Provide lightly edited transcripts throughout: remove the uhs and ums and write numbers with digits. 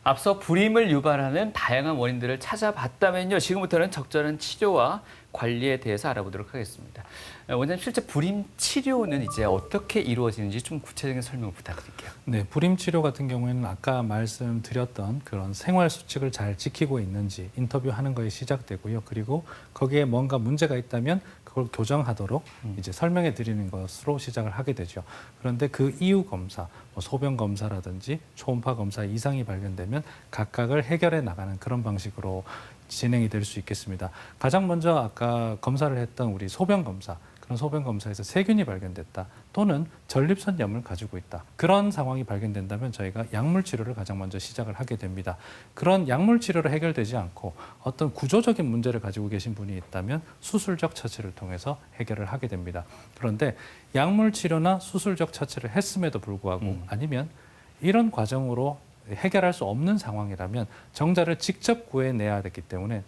앞서 불임을 유발하는 다양한 원인들을 찾아봤다면요. 지금부터는 적절한 치료와 관리에 대해서 알아보도록 하겠습니다. 원장님, 실제 불임 치료는 이제 어떻게 이루어지는지 좀 구체적인 설명을 부탁드릴게요. 네, 불임 치료 같은 경우에는 아까 말씀드렸던 그런 생활 수칙을 잘 지키고 있는지 인터뷰하는 거에 시작되고요. 그리고 거기에 뭔가 문제가 있다면 그걸 교정하도록 이제 설명해 드리는 것으로 시작을 하게 되죠. 그런데 그 이후 검사, 소변 검사라든지 초음파 검사 이상이 발견되면 각각을 해결해 나가는 그런 방식으로 진행이 될 수 있겠습니다. 가장 먼저 아까 검사를 했던 우리 소변 검사, 그런 소변 검사에서 세균이 발견됐다 또는 전립선염을 가지고 있다. 그런 상황이 발견된다면 저희가 약물 치료를 가장 먼저 시작을 하게 됩니다. 그런 약물 치료로 해결되지 않고 어떤 구조적인 문제를 가지고 계신 분이 있다면 수술적 처치를 통해서 해결을 하게 됩니다. 그런데 약물 치료나 수술적 처치를 했음에도 불구하고 아니면 이런 과정으로 해결할 수 없는 상황이라면 정자를 직접 구해내야 되기 때문에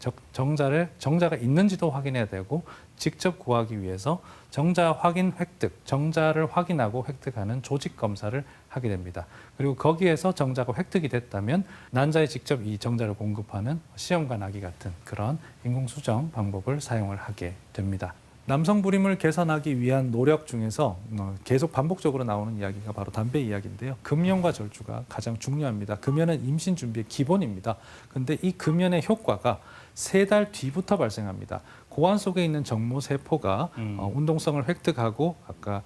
정자가 있는지도 확인해야 되고 직접 구하기 위해서 정자 확인 획득, 정자를 확인하고 획득하는 조직 검사를 하게 됩니다. 그리고 거기에서 정자가 획득이 됐다면 난자에 직접 이 정자를 공급하는 시험관 아기 같은 그런 인공수정 방법을 사용을 하게 됩니다. 남성 불임을 개선하기 위한 노력 중에서 계속 반복적으로 나오는 이야기가 바로 담배 이야기인데요. 금연과 절주가 가장 중요합니다. 금연은 임신 준비의 기본입니다. 그런데 이 금연의 효과가 3달 뒤부터 발생합니다. 고환 속에 있는 정모 세포가 운동성을 획득하고 아까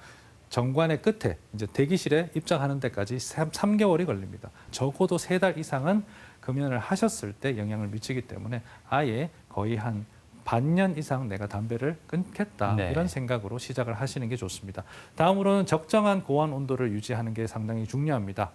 정관의 끝에 이제 대기실에 입장하는 데까지 3개월이 걸립니다. 적어도 3달 이상은 금연을 하셨을 때 영향을 미치기 때문에 아예 거의 한 반년 이상 내가 담배를 끊겠다 이런 생각으로 시작을 하시는 게 좋습니다. 다음으로는 적정한 고환 온도를 유지하는 게 상당히 중요합니다.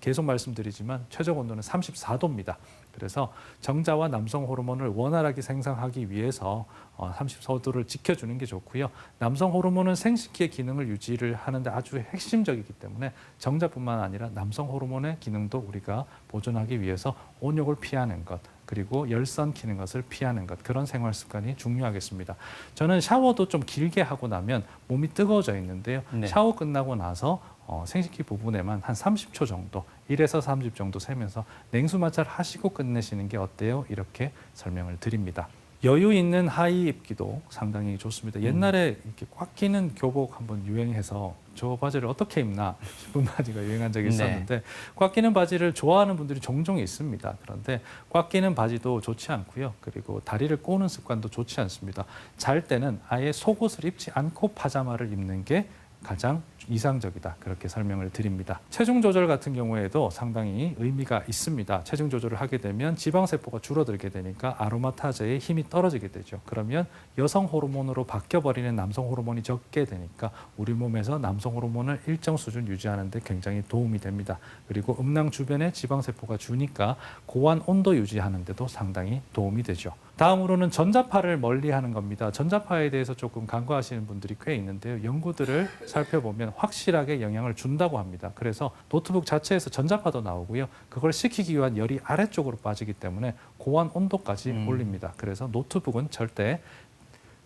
계속 말씀드리지만 최적 온도는 34도입니다. 그래서 정자와 남성 호르몬을 원활하게 생성하기 위해서 34도를 지켜주는 게 좋고요. 남성 호르몬은 생식기의 기능을 유지를 하는데 아주 핵심적이기 때문에 정자뿐만 아니라 남성 호르몬의 기능도 우리가 보존하기 위해서 온욕을 피하는 것, 그리고 열선 키는 것을 피하는 것, 그런 생활 습관이 중요하겠습니다. 저는 샤워도 좀 길게 하고 나면 몸이 뜨거워져 있는데요. 샤워 끝나고 나서 생식기 부분에만 한 30초 정도, 1에서 30 정도 세면서 냉수 마찰 하시고 끝내시는 게 어때요? 이렇게 설명을 드립니다. 여유 있는 하의 입기도 상당히 좋습니다. 옛날에 이렇게 꽉 끼는 교복 한번 유행해서 저 바지를 어떻게 입나 싶은 바지가 유행한 적이 있었는데 꽉 끼는 바지를 좋아하는 분들이 종종 있습니다. 그런데 꽉 끼는 바지도 좋지 않고요. 그리고 다리를 꼬는 습관도 좋지 않습니다. 잘 때는 아예 속옷을 입지 않고 파자마를 입는 게 가장 이상적이다. 그렇게 설명을 드립니다. 체중 조절 같은 경우에도 상당히 의미가 있습니다. 체중 조절을 하게 되면 지방세포가 줄어들게 되니까 아로마타제의 힘이 떨어지게 되죠. 그러면 여성 호르몬으로 바뀌어버리는 남성 호르몬이 적게 되니까 우리 몸에서 남성 호르몬을 일정 수준 유지하는 데 굉장히 도움이 됩니다. 그리고 음낭 주변에 지방세포가 주니까 고환 온도 유지하는 데도 상당히 도움이 되죠. 다음으로는 전자파를 멀리하는 겁니다. 전자파에 대해서 조금 간과하시는 분들이 꽤 있는데요. 연구들을 살펴보면 확실하게 영향을 준다고 합니다. 그래서 노트북 자체에서 전자파도 나오고요. 그걸 식히기 위한 열이 아래쪽으로 빠지기 때문에 고환 온도까지 올립니다. 그래서 노트북은 절대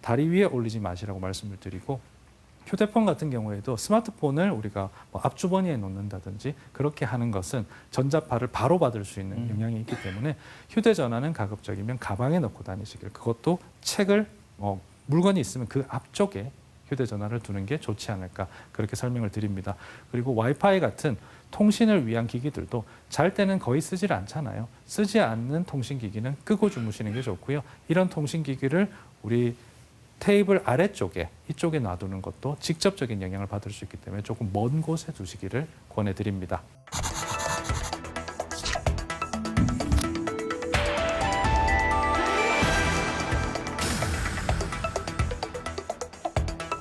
다리 위에 올리지 마시라고 말씀을 드리고, 휴대폰 같은 경우에도 스마트폰을 우리가 앞주머니에 놓는다든지 그렇게 하는 것은 전자파를 바로 받을 수 있는 영향이 있기 때문에 휴대전화는 가급적이면 가방에 넣고 다니시길, 그것도 책을 물건이 있으면 그 앞쪽에 휴대전화를 두는 게 좋지 않을까, 그렇게 설명을 드립니다. 그리고 와이파이 같은 통신을 위한 기기들도 잘 때는 거의 쓰질 않잖아요. 쓰지 않는 통신기기는 끄고 주무시는 게 좋고요. 이런 통신기기를 우리 테이블 아래쪽에 이쪽에 놔두는 것도 직접적인 영향을 받을 수 있기 때문에 조금 먼 곳에 두시기를 권해드립니다.